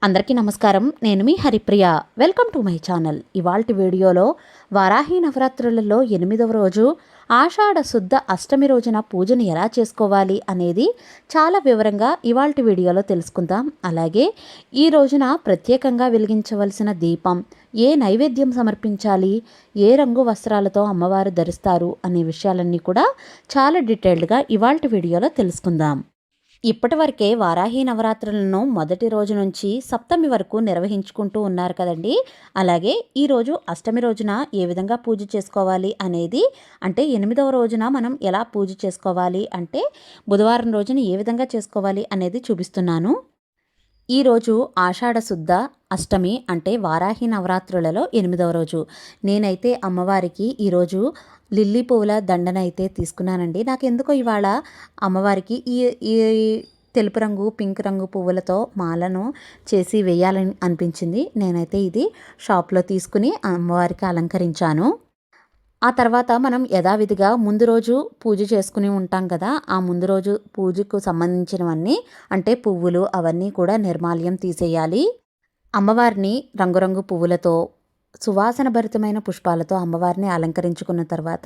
అందరికీ నమస్కారం. నేను మీ Haripriya. Welcome to my channel. ఇవాల్టి వీడియోలో వారాహి నవరాత్రులలో 8వ రోజు ఆషాఢ శుద్ధ అష్టమి రోజున పూజను ఎలా చేసుకోవాలి అనేది చాలా వివరంగా ఇవాల్టి వీడియోలో తెలుసుకుందాం. అలాగే ఈ రోజున ప్రత్యేకంగా వెలిగించవలసిన దీపం, ఏ నైవేద్యం సమర్పించాలి, ఏ రంగు వస్త్రాలతో అమ్మవారు ధరిస్తారు అనే విషయాలన్నీ కూడా చాలా డీటెయిల్డ్గా ఇవాల్టి వీడియోలో తెలుసుకుందాం. ఇప్పటి వరకే వారాహి నవరాత్రులను మొదటి రోజు నుంచి సప్తమి వరకు నిర్వహించుకుంటూ ఉన్నారు కదండి. అలాగే ఈరోజు అష్టమి రోజున ఏ విధంగా పూజ చేసుకోవాలి అనేది, అంటే 8వ రోజున మనం ఎలా పూజ చేసుకోవాలి అంటే బుధవారం రోజున ఏ విధంగా చేసుకోవాలి అనేది చూపిస్తున్నాను. ఈరోజు ఆషాఢ శుద్ధ అష్టమి అంటే వారాహి నవరాత్రులలో 8వ రోజు. నేనైతే అమ్మవారికి ఈరోజు లిల్లీ పువ్వుల దండన అయితే తీసుకున్నానండి. నాకెందుకో ఇవాళ అమ్మవారికి ఈ ఈ తెలుపు రంగు పింక్ రంగు పువ్వులతో మాలను చేసి వేయాలని అనిపించింది. నేనైతే ఇది షాప్లో తీసుకుని అమ్మవారికి అలంకరించాను. ఆ తర్వాత మనం యథావిధిగా ముందు రోజు పూజ చేసుకుని ఉంటాం కదా, ఆ ముందు రోజు పూజకు సంబంధించినవన్నీ అంటే పువ్వులు అవన్నీ కూడా నిర్మాల్యం తీసేయాలి. అమ్మవారిని రంగురంగు పువ్వులతో సువాసన భరితమైన పుష్పాలతో అమ్మవారిని అలంకరించుకున్న తర్వాత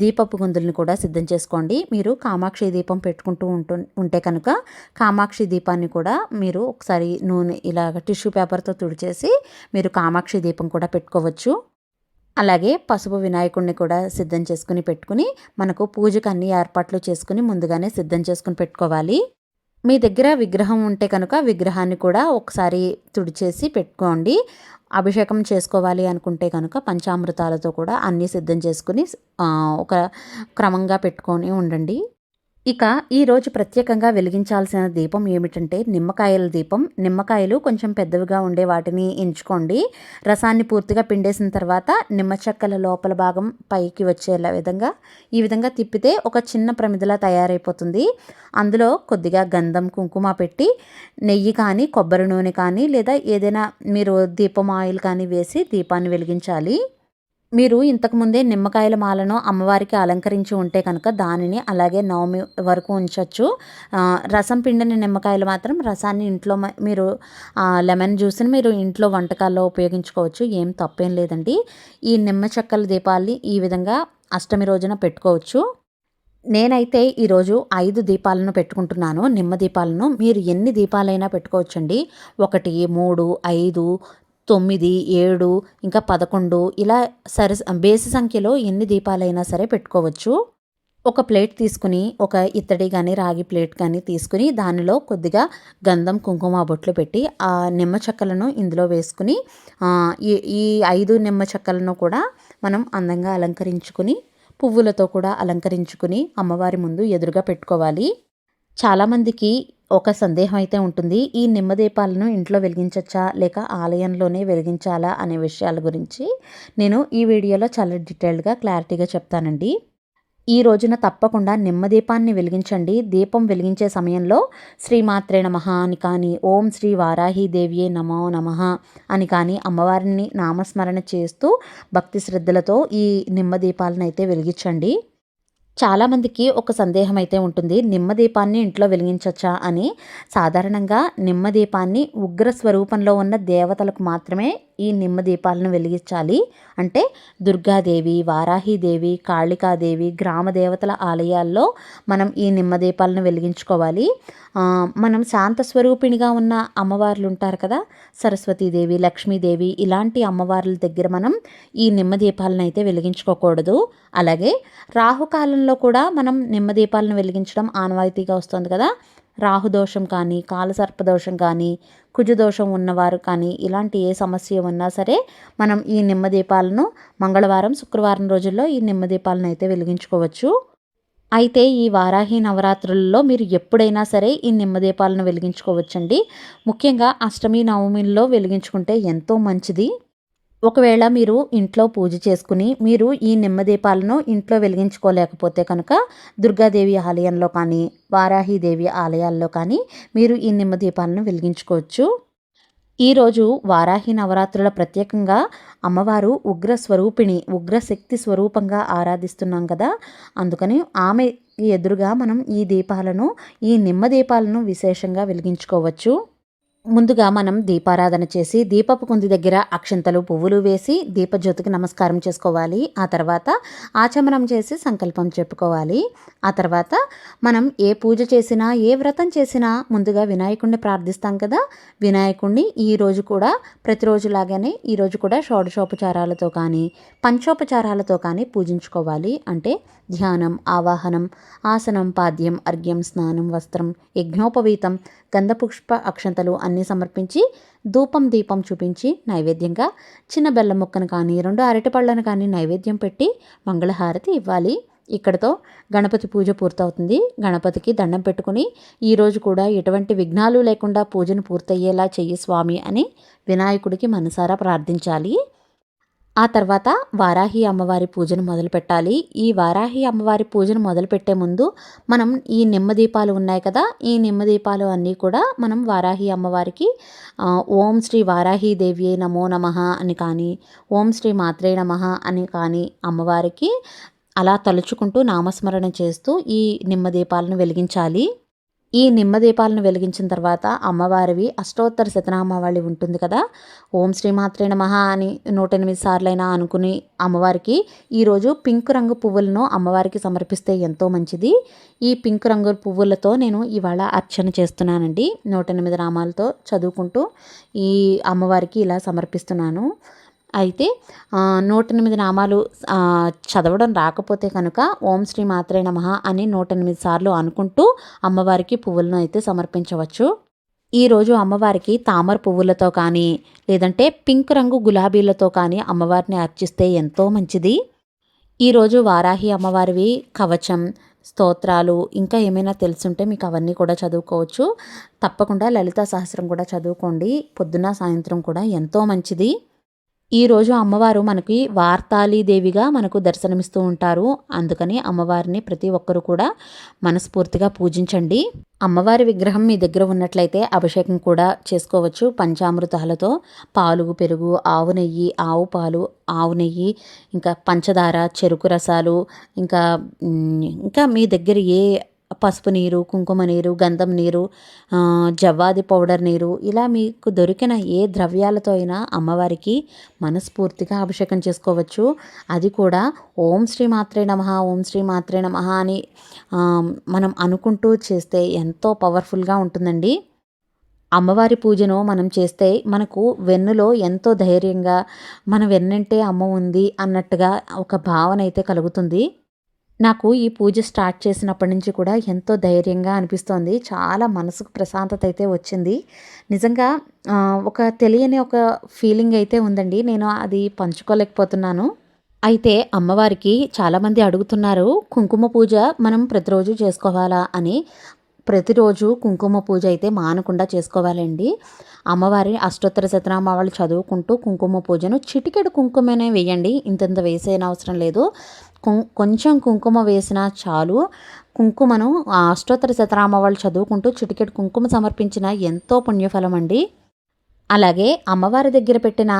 దీపపు గుందుల్ని కూడా సిద్ధం చేసుకోండి. మీరు కామాక్షి దీపం పెట్టుకుంటూ ఉంటే కనుక కామాక్షి దీపాన్ని కూడా మీరు ఒకసారి నూనె ఇలాగ టిష్యూ పేపర్తో తుడిచేసి మీరు కామాక్షి దీపం కూడా పెట్టుకోవచ్చు. అలాగే పసుపు వినాయకుడిని కూడా సిద్ధం చేసుకుని పెట్టుకుని మనకు పూజకు అన్ని ఏర్పాట్లు చేసుకుని ముందుగానే సిద్ధం చేసుకుని పెట్టుకోవాలి. మీ దగ్గర విగ్రహం ఉంటే కనుక విగ్రహాన్ని కూడా ఒకసారి తుడిచేసి పెట్టుకోండి. అభిషేకం చేసుకోవాలి అనుకుంటే కనుక పంచామృతాలతో కూడా అన్నీ సిద్ధం చేసుకుని ఒక క్రమంగా పెట్టుకొని ఉండండి. ఇక ఈరోజు ప్రత్యేకంగా వెలిగించాల్సిన దీపం ఏమిటంటే నిమ్మకాయల దీపం. నిమ్మకాయలు కొంచెం పెద్దవిగా ఉండే వాటిని ఎంచుకోండి. రసాన్ని పూర్తిగా పిండేసిన తర్వాత నిమ్మ చెక్కల లోపల భాగం పైకి వచ్చేలా విధంగా ఈ విధంగా తిప్పితే ఒక చిన్న ప్రమిదలా తయారైపోతుంది. అందులో కొద్దిగా గంధం కుంకుమ పెట్టి నెయ్యి కానీ కొబ్బరి నూనె కానీ లేదా ఏదైనా మీరు దీపం ఆయిల్ కానీ వేసి దీపాన్ని వెలిగించాలి. మీరు ఇంతకుముందే నిమ్మకాయల మాలను అమ్మవారికి అలంకరించి ఉంటే కనుక దానిని అలాగే నవమి వరకు ఉంచవచ్చు. రసం పిండిన నిమ్మకాయలు మాత్రం రసాన్ని ఇంట్లో మీరు లెమన్ జ్యూస్ని మీరు ఇంట్లో వంటకాల్లో ఉపయోగించుకోవచ్చు. ఏం తప్పేం లేదండి. ఈ నిమ్మ చెక్కల దీపాలని ఈ విధంగా అష్టమి రోజున పెట్టుకోవచ్చు. నేనైతే ఈరోజు 5 దీపాలను పెట్టుకుంటున్నాను, నిమ్మ దీపాలను. మీరు ఎన్ని దీపాలైనా పెట్టుకోవచ్చండి. 1, 3, 5, 9, 7 ఇంకా 11 ఇలా బేసి సంఖ్యలో ఎన్ని దీపాలైనా సరే పెట్టుకోవచ్చు. ఒక ప్లేట్ తీసుకుని ఒక ఇత్తడి కానీ రాగి ప్లేట్ కానీ తీసుకుని దానిలో కొద్దిగా గంధం కుంకుమ బొట్లు పెట్టి ఆ నిమ్మ చెక్కలను ఇందులో వేసుకుని ఈ 5 నిమ్మ చెక్కలను కూడా మనం అందంగా అలంకరించుకుని పువ్వులతో కూడా అలంకరించుకుని అమ్మవారి ముందు ఎదురుగా పెట్టుకోవాలి. చాలామందికి ఒక సందేహం అయితే ఉంటుంది, ఈ నిమ్మ దీపాలను ఇంట్లో వెలిగించచ్చా లేక ఆలయంలోనే వెలిగించాలా అనే విషయాల గురించి నేను ఈ వీడియోలో చాలా డీటెయిల్డ్గా క్లారిటీగా చెప్తానండి. ఈ రోజున తప్పకుండా నిమ్మ దీపాన్ని వెలిగించండి. దీపం వెలిగించే సమయంలో శ్రీమాత్రే నమః అని కానీ, ఓం శ్రీ వారాహి దేవియే నమో నమః అని కానీ అమ్మవారిని నామస్మరణ చేస్తూ భక్తి శ్రద్ధలతో ఈ నిమ్మ దీపాలను అయితే వెలిగించండి. చాలామందికి ఒక సందేహం అయితే ఉంటుంది, నిమ్మ దీపాన్ని ఇంట్లో వెలిగించవచ్చా అని. సాధారణంగా నిమ్మ దీపాన్ని ఉగ్ర స్వరూపంలో ఉన్న దేవతలకు మాత్రమే ఈ నిమ్మ దీపాలను వెలిగించాలి. అంటే దుర్గాదేవి, వారాహిదేవి, కాళికాదేవి, గ్రామ దేవతల ఆలయాల్లో మనం ఈ నిమ్మ దీపాలను వెలిగించుకోవాలి. మనం శాంత స్వరూపిణిగా ఉన్న అమ్మవార్లు ఉంటారు కదా, సరస్వతీదేవి, లక్ష్మీదేవి, ఇలాంటి అమ్మవార్ల దగ్గర మనం ఈ నిమ్మ దీపాలను అయితే వెలిగించుకోకూడదు. అలాగే రాహుకాలంలో కూడా మనం నిమ్మ దీపాలను వెలిగించడం ఆనవాయితీగా వస్తుంది కదా. రాహుదోషం కానీ, కాలసర్పదోషం కానీ, కుజదోషం ఉన్నవారు కానీ ఇలాంటి ఏ సమస్య ఉన్నా సరే మనం ఈ నిమ్మ దీపాలను మంగళవారం, శుక్రవారం రోజుల్లో ఈ నిమ్మ దీపాలను అయితే వెలిగించుకోవచ్చు. అయితే ఈ వారాహి నవరాత్రులలో మీరు ఎప్పుడైనా సరే ఈ నిమ్మ దీపాలను వెలిగించుకోవచ్చండి. ముఖ్యంగా అష్టమి నవమిల్లో వెలిగించుకుంటే ఎంతో మంచిది. ఒకవేళ మీరు ఇంట్లో పూజ చేసుకుని మీరు ఈ నిమ్మ దీపాలను ఇంట్లో వెలిగించుకోలేకపోతే కనుక దుర్గాదేవి ఆలయంలో కానీ, వారాహిదేవి ఆలయాల్లో కానీ మీరు ఈ నిమ్మ దీపాలను వెలిగించుకోవచ్చు. ఈరోజు వారాహి నవరాత్రుల ప్రత్యేకంగా అమ్మవారు ఉగ్ర స్వరూపిణి, ఉగ్రశక్తి స్వరూపంగా ఆరాధిస్తున్నాం కదా. అందుకని ఆమె ఎదురుగా మనం ఈ నిమ్మ దీపాలను విశేషంగా వెలిగించుకోవచ్చు. ముందుగా మనం దీపారాధన చేసి దీపపు కుంది దగ్గర అక్షంతలు పువ్వులు వేసి దీపజ్యోతికి నమస్కారం చేసుకోవాలి. ఆ తర్వాత ఆచమనం చేసి సంకల్పం చెప్పుకోవాలి. ఆ తర్వాత మనం ఏ పూజ చేసినా ఏ వ్రతం చేసినా ముందుగా వినాయకుడిని ప్రార్థిస్తాం కదా. వినాయకుడిని ఈరోజు కూడా ప్రతిరోజులాగానే ఈరోజు కూడా షోడశోపచారాలతో కానీ పంచోపచారాలతో కానీ పూజించుకోవాలి. అంటే ధ్యానం, ఆవాహనం, ఆసనం, పాద్యం, అర్ఘ్యం, స్నానం, వస్త్రం, యజ్ఞోపవీతం, గంధపుష్ప అక్షంతలు అన్నీ సమర్పించి ధూపం దీపం చూపించి నైవేద్యంగా చిన్న బెల్లం ముక్కను కానీ 2 అరటిపళ్ళను కానీ నైవేద్యం పెట్టి మంగళహారతి ఇవ్వాలి. ఇక్కడితో గణపతి పూజ పూర్తవుతుంది. గణపతికి దండం పెట్టుకుని ఈరోజు కూడా ఎటువంటి విఘ్నాలు లేకుండా పూజను పూర్తయ్యేలా చెయ్యి స్వామి అని వినాయకుడికి మనసారా ప్రార్థించాలి. ఆ తర్వాత వారాహి అమ్మవారి పూజను మొదలుపెట్టాలి. ఈ వారాహి అమ్మవారి పూజను మొదలుపెట్టే ముందు మనం ఈ నిమ్మదీపాలు ఉన్నాయి కదా, ఈ నిమ్మదీపాలు అన్నీ కూడా మనం వారాహి అమ్మవారికి ఓం శ్రీ వారాహి దేవ్యే నమో నమః అని కానీ, ఓం శ్రీ మాత్రే నమః అని కానీ అమ్మవారికి అలా తలుచుకుంటూ నామస్మరణ చేస్తూ ఈ నిమ్మదీపాలను వెలిగించాలి. ఈ నిమ్మదీపాలను వెలిగించిన తర్వాత అమ్మవారివి అష్టోత్తర శతనామావళి ఉంటుంది కదా. ఓం శ్రీమాత్రే నమః అని 108 సార్లైనా అనుకుని అమ్మవారికి ఈరోజు పింక్ రంగు పువ్వులను అమ్మవారికి సమర్పిస్తే ఎంతో మంచిది. ఈ పింక్ రంగు పువ్వులతో నేను ఇవాళ అర్చన చేస్తున్నానండి. 108 నామాలతో చదువుకుంటూ ఈ అమ్మవారికి ఇలా సమర్పిస్తున్నాను. అయితే 108 నామాలు చదవడం రాకపోతే కనుక ఓం శ్రీ మాత్రే నమః అని 108 సార్లు అనుకుంటూ అమ్మవారికి పువ్వులను అయితే సమర్పించవచ్చు. ఈరోజు అమ్మవారికి తామర పువ్వులతో కానీ లేదంటే పింక్ రంగు గులాబీలతో కానీ అమ్మవారిని అర్చిస్తే ఎంతో మంచిది. ఈరోజు వారాహి అమ్మవారివి కవచం, స్తోత్రాలు ఇంకా ఏమైనా తెలుసుంటే మీకు అవన్నీ కూడా చదువుకోవచ్చు. తప్పకుండా లలితా సహస్రం కూడా చదువుకోండి. పొద్దున సాయంత్రం కూడా ఎంతో మంచిది. ఈరోజు అమ్మవారు మనకి వార్తాళీదేవిగా మనకు దర్శనమిస్తూ ఉంటారు. అందుకని అమ్మవారిని ప్రతి ఒక్కరూ కూడా మనస్ఫూర్తిగా పూజించండి. అమ్మవారి విగ్రహం మీ దగ్గర ఉన్నట్లయితే అభిషేకం కూడా చేసుకోవచ్చు పంచామృతాలతో. పాలు, పెరుగు, ఆవు నెయ్యి, ఆవు పాలు, ఆవు నెయ్యి, ఇంకా పంచదార, చెరుకు రసాలు, ఇంకా ఇంకా మీ దగ్గర ఏ పసుపు నీరు, కుంకుమ నీరు, గంధం నీరు, జవ్వాది పౌడర్ నీరు, ఇలా మీకు దొరికిన ఏ ద్రవ్యాలతో అయినా అమ్మవారికి మనస్ఫూర్తిగా అభిషేకం చేసుకోవచ్చు. అది కూడా ఓం శ్రీ మాత్రే నమః, ఓం శ్రీ మాత్రే నమః అని మనం అనుకుంటూ చేస్తే ఎంతో పవర్ఫుల్గా ఉంటుందండి. అమ్మవారి పూజను మనం చేస్తే మనకు వెన్నులో ఎంతో ధైర్యంగా మన వెన్నంటే అమ్మ ఉంది అన్నట్టుగా ఒక భావన అయితే కలుగుతుంది. నాకు ఈ పూజ స్టార్ట్ చేసినప్పటి నుంచి కూడా ఎంతో ధైర్యంగా అనిపిస్తోంది. చాలా మనసుకు ప్రశాంతత అయితే వచ్చింది. నిజంగా ఒక తెలియని ఒక ఫీలింగ్ అయితే ఉందండి. నేను అది పంచుకోలేకపోతున్నాను. అయితే అమ్మవారికి చాలామంది అడుగుతున్నారు, కుంకుమ పూజ మనం ప్రతిరోజు చేసుకోవాలా అని. ప్రతిరోజు కుంకుమ పూజ అయితే మానకుండా చేసుకోవాలండి. అమ్మవారి అష్టోత్తర శతనామావళి చదువుకుంటూ కుంకుమ పూజను చిటికెడు కుంకుమనే వేయండి. ఇంతంత వేసేయని అవసరం లేదు. కొంచెం కుంకుమ వేసినా చాలు. కుంకుమను అష్టోత్తర శతనామావళి చదువుకుంటూ చిటికెడు కుంకుమ సమర్పించిన ఎంతో పుణ్యఫలం అండి. అలాగే అమ్మవారి దగ్గర పెట్టిన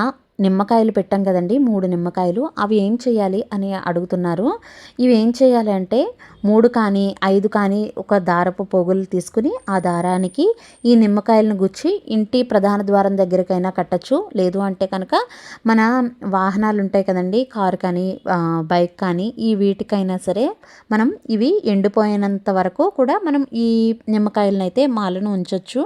నిమ్మకాయలు పెట్టాం కదండి, 3 నిమ్మకాయలు, అవి ఏం చేయాలి అని అడుగుతున్నారు. ఇవి ఏం చేయాలి అంటే 3 కానీ 5 కానీ ఒక దారపు పోగులు తీసుకుని ఆ దారానికి ఈ నిమ్మకాయలను గుచ్చి ఇంటి ప్రధాన ద్వారం దగ్గరకైనా కట్టచ్చు. లేదు అంటే కనుక మన వాహనాలు ఉంటాయి కదండి, కారు కానీ బైక్ కానీ, ఈ వీటికైనా సరే మనం ఇవి ఎండిపోయినంత వరకు కూడా మనం ఈ నిమ్మకాయలను అయితే మాలను ఉంచవచ్చు.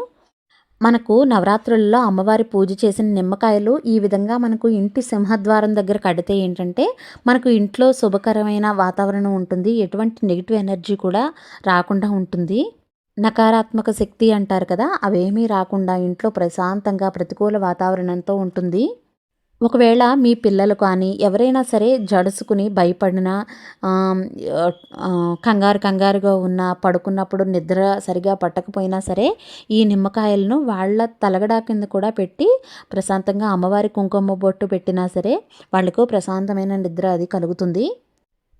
మనకు నవరాత్రుల్లో అమ్మవారి పూజ చేసిన నిమ్మకాయలు ఈ విధంగా మనకు ఇంటి సింహద్వారం దగ్గర కడితే ఏంటంటే మనకు ఇంట్లో శుభకరమైన వాతావరణం ఉంటుంది. ఎటువంటి నెగిటివ్ ఎనర్జీ కూడా రాకుండా ఉంటుంది. నకారాత్మక శక్తి అంటారు కదా, అవేమీ రాకుండా ఇంట్లో ప్రశాంతంగా ప్రతికూల వాతావరణంతో ఉంటుంది. ఒకవేళ మీ పిల్లలు కానీ ఎవరైనా సరే జడుసుకుని భయపడినా, కంగారుగా ఉన్న, పడుకున్నప్పుడు నిద్ర సరిగా పట్టకపోయినా సరే ఈ నిమ్మకాయలను వాళ్ళ తలగడా కింద కూడా పెట్టి ప్రశాంతంగా అమ్మవారి కుంకుమ బొట్టు పెట్టినా సరే వాళ్ళకు ప్రశాంతమైన నిద్ర అది కలుగుతుంది.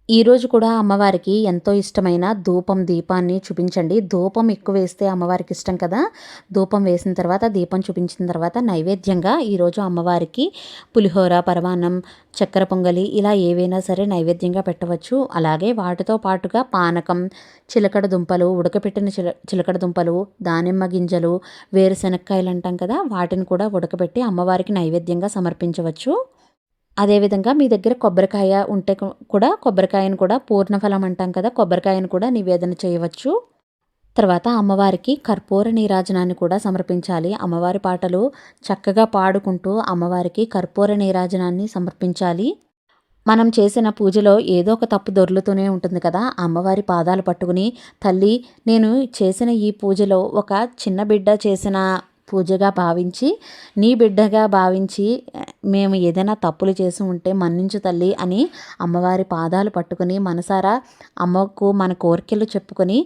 ఈరోజు కూడా అమ్మవారికి ఎంతో ఇష్టమైన దీపాన్ని చూపించండి. ధూపం ఎక్కువ వేస్తే అమ్మవారికి ఇష్టం కదా! ధూపం వేసిన తర్వాత, దీపం చూపించిన తర్వాత నైవేద్యంగా ఈరోజు అమ్మవారికి పులిహోర, పరమాన్నం, చక్కెర పొంగలి ఇలా ఏవైనా సరే నైవేద్యంగా పెట్టవచ్చు. అలాగే వాటితో పాటుగా పానకం, చిలకడ దుంపలు, ఉడకపెట్టిన చిలకడ దుంపలు, దానిమ్మ గింజలు, వేరుశనక్కాయలు అంటాం కదా! వాటిని కూడా ఉడకబెట్టి అమ్మవారికి నైవేద్యంగా సమర్పించవచ్చు. అదేవిధంగా మీ దగ్గర కొబ్బరికాయ ఉంటే కూడా కొబ్బరికాయను కూడా పూర్ణఫలం అంటాం కదా! కొబ్బరికాయను కూడా నివేదన చేయవచ్చు. తర్వాత అమ్మవారికి కర్పూర నీరాజనాన్ని కూడా సమర్పించాలి. అమ్మవారి పాటలు చక్కగా పాడుకుంటూ అమ్మవారికి కర్పూర నీరాజనాన్ని సమర్పించాలి. మనం చేసిన పూజలో ఏదో ఒక తప్పు దొర్లుతూనే ఉంటుంది కదా! అమ్మవారి పాదాలు పట్టుకుని, తల్లి నేను చేసిన ఈ పూజలో ఒక చిన్న బిడ్డ చేసిన పూజగా భావించి, నీ బిడ్డగా భావించి మేము ఏదైనా తప్పులు చేసి ఉంటే మన్నించు తల్లి అని అమ్మవారి పాదాలు పట్టుకుని మనసారా అమ్మకు మన కోరికలు చెప్పుకొని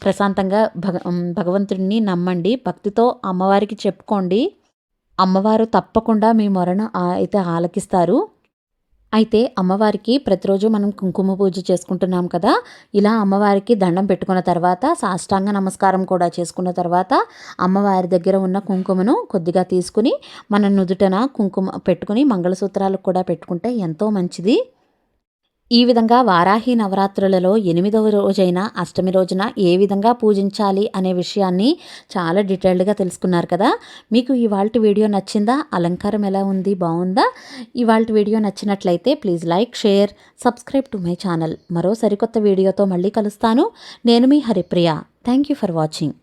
ప్రశాంతంగా భగవంతుడిని నమ్మండి. భక్తితో అమ్మవారికి చెప్పుకోండి. అమ్మవారు తప్పకుండా మీ మొరను అయితే ఆలకిస్తారు. అయితే అమ్మవారికి ప్రతిరోజు మనం కుంకుమ పూజ చేసుకుంటున్నాం కదా! ఇలా అమ్మవారికి దండం పెట్టుకున్న తర్వాత సాష్టాంగ నమస్కారం కూడా చేసుకున్న తర్వాత అమ్మవారి దగ్గర ఉన్న కుంకుమను కొద్దిగా తీసుకుని మన నుదుటన కుంకుమ పెట్టుకుని మంగళసూత్రాలకు కూడా పెట్టుకుంటే ఎంతో మంచిది. ఈ విధంగా వారాహి నవరాత్రులలో 8వ రోజైన అష్టమి రోజున ఏ విధంగా పూజించాలి అనే విషయాన్ని చాలా డీటెయిల్డ్గా తెలుసుకున్నారు కదా! మీకు ఇవాల్టి వీడియో నచ్చిందా? అలంకారం ఎలా ఉంది? బాగుందా? ఇవాల్టి వీడియో నచ్చినట్లయితే please like, share, subscribe to my channel. మరో సరికొత్త వీడియోతో మళ్ళీ కలుస్తాను. నేను మీ Haripriya. Thank you for watching.